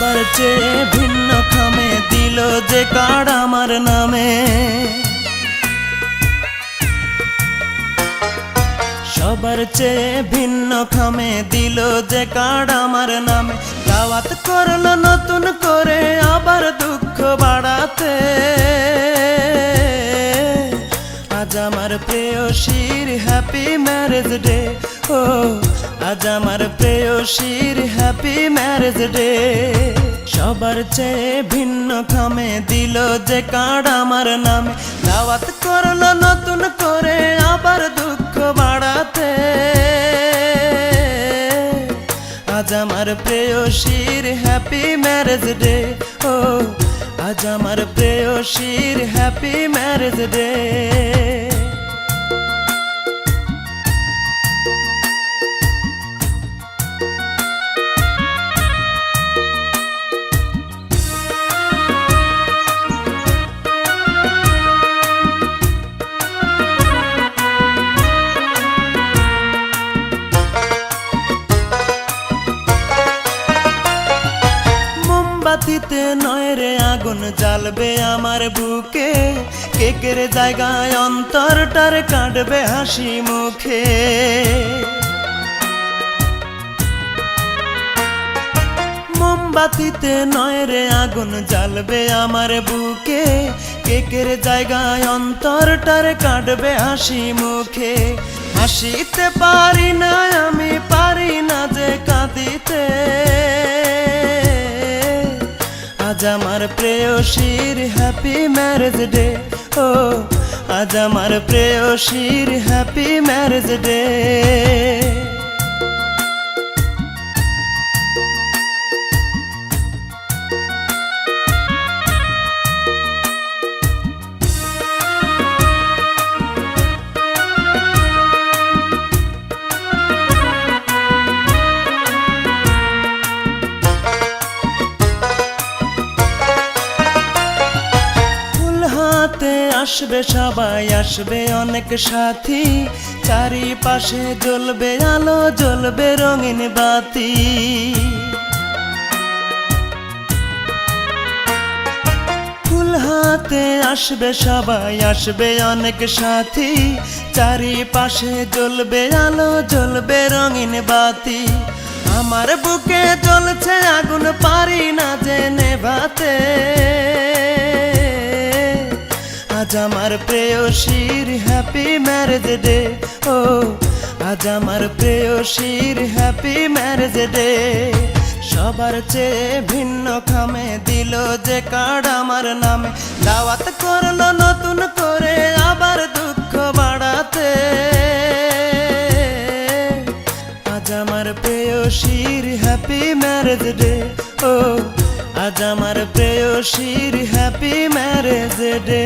সবার চেয়ে ভিন্ন খামে দিল যে কার্ড আমার নামে, সবার চেয়ে ভিন্ন খামে দিল যে কার্ড আমার নামে। দাওয়াত করলো নতুন করে আবার দুঃখ বাড়াতে, আজ আমার প্রেয়সীর হ্যাপি ম্যারেজ ডে। ও আজ আমার প্রেয়সীর হ্যাপি ম্যারেজ ডে। সবার চেয়ে ভিন্ন খামে দিল যে কার্ড আমার নামে, দাওয়াত করলো নতুন করে আবার দুঃখ বাড়াতে, আজ আমার প্রেয়সীর হ্যাপি ম্যারেজ ডে। ও আজ আমার প্রেয়সীর হ্যাপি ম্যারেজ ডে। মোমবাতিতে নয় রে আগুন জ্বালবে আমার বুকে, কেকের জায়গায় অন্তরটার কাটবে হাসি মুখে। মোমবাতিতে নয় রে আগুন জ্বালবে আমার বুকে, কেকের জায়গায় অন্তরটার কাটবে হাসি মুখে। হাসিতে পারি না আমি, পারি না যে কাঁদিতে, আজ আমার প্রেয়সীর হ্যাপি ম্যারেজ ডে। ও আজ আমার প্রেয়সীর হ্যাপি ম্যারেজ ডে। আসবে সবাই, আসবে অনেক সাথী, চারিপাশে জ্বলবে আলো, জ্বলবে রঙিন বাতি। ফুল হাতে আসবে সবাই, আসবে অনেক সাথী, চারিপাশে জ্বলবে আলো, জ্বলবে রঙিন বাতি। আমার বুকে জ্বলছে আগুন, পারি না যে নেভাতে, আজ আমার প্রেয়সীর হ্যাপি ম্যারেজ ডে। ও আজ আমার প্রেয়সীর হ্যাপি ম্যারেজ ডে। সবার চেয়ে ভিন্ন খামে দিল যে কার্ড আমার নামে, দাওয়াত করলো নতুন করে আবার দুঃখ বাড়াতে, আজ আমার প্রেয়সীর হ্যাপি ম্যারেজ ডে। ও আজ আমার প্রেয়সীর হ্যাপি ম্যারেজ ডে।